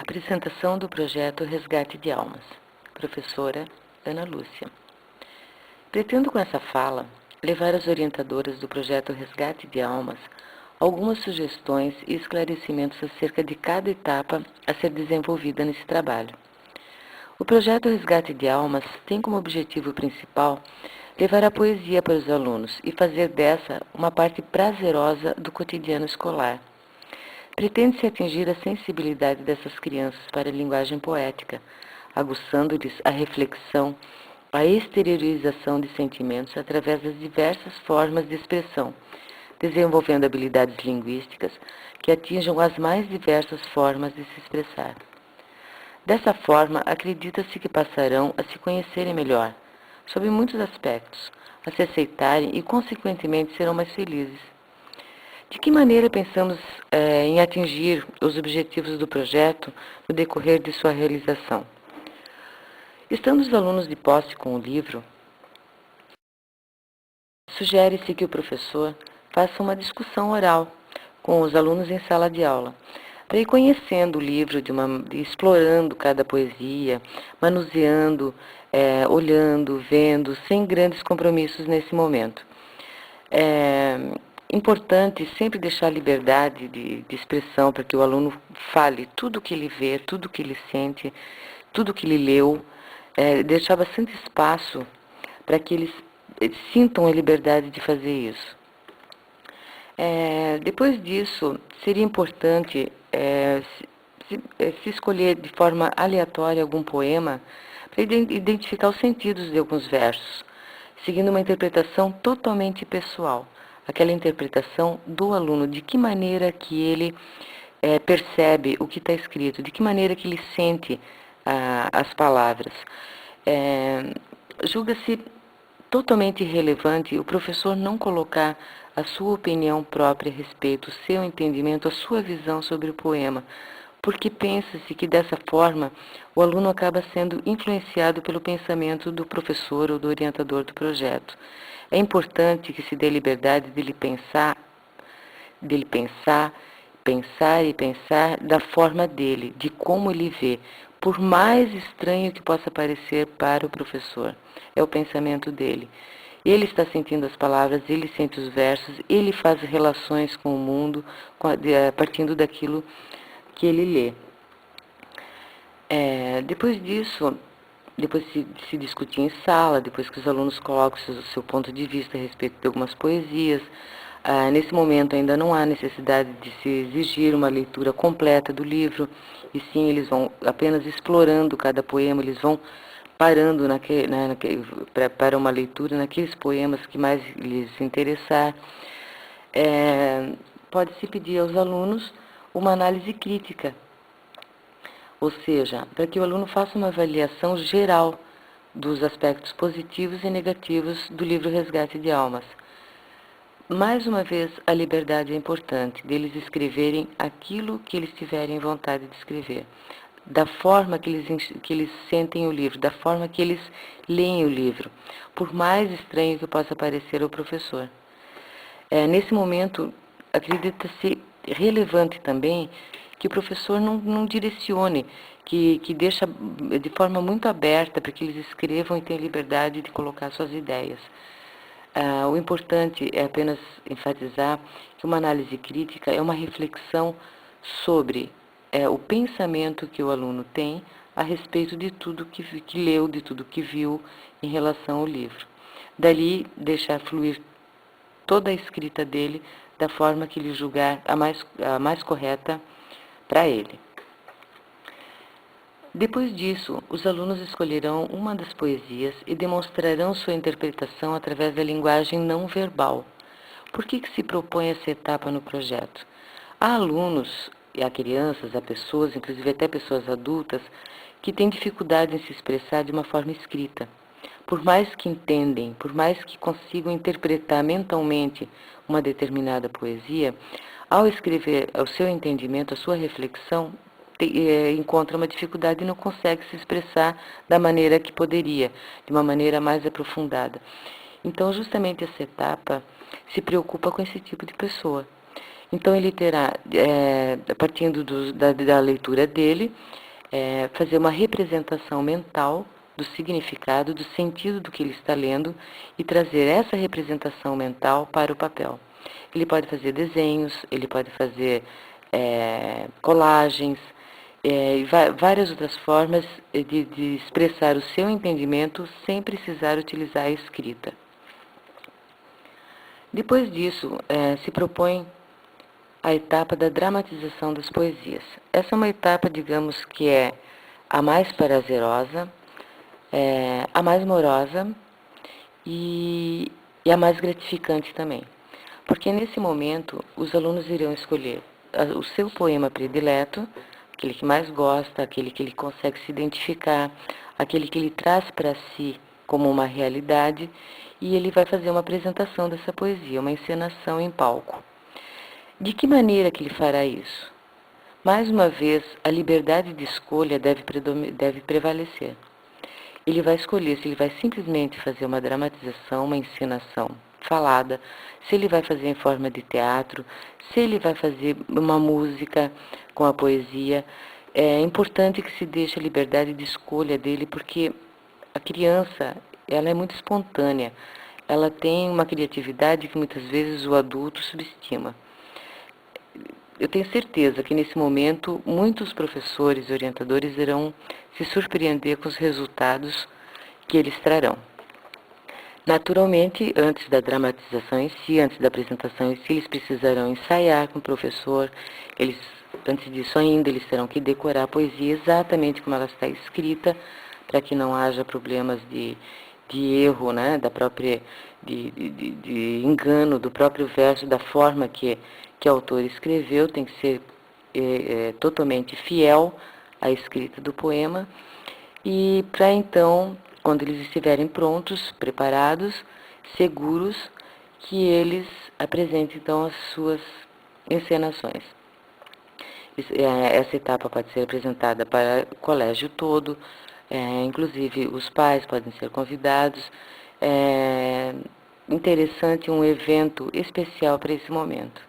Apresentação do projeto Resgate de Almas. Professora Ana Lúcia. Pretendo com essa fala levar às orientadoras do projeto Resgate de Almas algumas sugestões e esclarecimentos acerca de cada etapa a ser desenvolvida nesse trabalho. O projeto Resgate de Almas tem como objetivo principal levar a poesia para os alunos e fazer dessa uma parte prazerosa do cotidiano escolar. Pretende-se atingir a sensibilidade dessas crianças para a linguagem poética, aguçando-lhes a reflexão, a exteriorização de sentimentos através das diversas formas de expressão, desenvolvendo habilidades linguísticas que atinjam as mais diversas formas de se expressar. Dessa forma, acredita-se que passarão a se conhecerem melhor, sob muitos aspectos, a se aceitarem e, consequentemente, serão mais felizes. De que maneira pensamos em atingir os objetivos do projeto no decorrer de sua realização? Estando os alunos de posse com o livro, sugere-se que o professor faça uma discussão oral com os alunos em sala de aula, para ir conhecendo o livro, explorando cada poesia, manuseando, olhando, vendo, sem grandes compromissos nesse momento. Importante sempre deixar liberdade de expressão para que o aluno fale tudo o que ele vê, tudo o que ele sente, tudo o que ele leu, deixar bastante espaço para que eles sintam a liberdade de fazer isso. Depois disso, seria importante se escolher de forma aleatória algum poema para identificar os sentidos de alguns versos, seguindo uma interpretação totalmente pessoal. Aquela interpretação do aluno, de que maneira que ele percebe o que está escrito, de que maneira que ele sente as palavras. Julga-se totalmente irrelevante o professor não colocar a sua opinião própria a respeito, o seu entendimento, a sua visão sobre o poema, porque pensa-se que dessa forma o aluno acaba sendo influenciado pelo pensamento do professor ou do orientador do projeto. É importante que se dê liberdade dele pensar e pensar da forma dele, de como ele vê, por mais estranho que possa parecer para o professor. É o pensamento dele. Ele está sentindo as palavras, ele sente os versos, ele faz relações com o mundo, partindo daquilo que ele lê. Depois disso, depois se discutir em sala, depois que os alunos colocam o seu ponto de vista a respeito de algumas poesias, nesse momento ainda não há necessidade de se exigir uma leitura completa do livro, e sim eles vão apenas explorando cada poema, eles vão parando para uma leitura naqueles poemas que mais lhes interessar. Pode-se pedir aos alunos uma análise crítica, ou seja, para que o aluno faça uma avaliação geral dos aspectos positivos e negativos do livro Resgate de Almas. Mais uma vez, a liberdade é importante, deles escreverem aquilo que eles tiverem vontade de escrever, da forma que eles sentem o livro, da forma que eles leem o livro, por mais estranho que possa parecer ao professor. Nesse momento, acredita-se relevante também que o professor não direcione, que deixa de forma muito aberta para que eles escrevam e tenham liberdade de colocar suas ideias. O importante é apenas enfatizar que uma análise crítica é uma reflexão sobre o pensamento que o aluno tem a respeito de tudo que leu, de tudo que viu em relação ao livro. Dali, deixar fluir toda a escrita dele da forma que ele julgar a mais correta para ele. Depois disso, os alunos escolherão uma das poesias e demonstrarão sua interpretação através da linguagem não verbal. Por que se propõe essa etapa no projeto? Há alunos, e há crianças, há pessoas, inclusive até pessoas adultas, que têm dificuldade em se expressar de uma forma escrita. Por mais que entendem, por mais que consigam interpretar mentalmente uma determinada poesia, ao escrever o seu entendimento, a sua reflexão, encontra uma dificuldade e não consegue se expressar da maneira que poderia, de uma maneira mais aprofundada. Então, justamente essa etapa se preocupa com esse tipo de pessoa. Então, ele terá, partindo da leitura dele, fazer uma representação mental do significado, do sentido do que ele está lendo e trazer essa representação mental para o papel. Ele pode fazer desenhos, ele pode fazer colagens, e várias outras formas de expressar o seu entendimento sem precisar utilizar a escrita. Depois disso, se propõe a etapa da dramatização das poesias. Essa é uma etapa, digamos, que é a mais prazerosa, a mais morosa e a mais gratificante também. Porque nesse momento os alunos irão escolher o seu poema predileto, aquele que mais gosta, aquele que ele consegue se identificar, aquele que ele traz para si como uma realidade, e ele vai fazer uma apresentação dessa poesia, uma encenação em palco. De que maneira que ele fará isso? Mais uma vez, a liberdade de escolha deve prevalecer. Ele vai escolher se ele vai simplesmente fazer uma dramatização, uma encenação falada, se ele vai fazer em forma de teatro, se ele vai fazer uma música com a poesia. É importante que se deixe a liberdade de escolha dele, porque a criança, ela é muito espontânea, ela tem uma criatividade que muitas vezes o adulto subestima. Eu tenho certeza que nesse momento muitos professores e orientadores irão se surpreender com os resultados que eles trarão. Naturalmente, antes da dramatização em si, antes da apresentação em si, eles precisarão ensaiar com o professor. Antes disso ainda, eles terão que decorar a poesia exatamente como ela está escrita, para que não haja problemas de erro, né, de engano do próprio verso, da forma que o autor escreveu. Tem que ser totalmente fiel à escrita do poema. E para então, quando eles estiverem prontos, preparados, seguros, que eles apresentem então as suas encenações. Essa etapa pode ser apresentada para o colégio todo, inclusive os pais podem ser convidados. É interessante um evento especial para esse momento.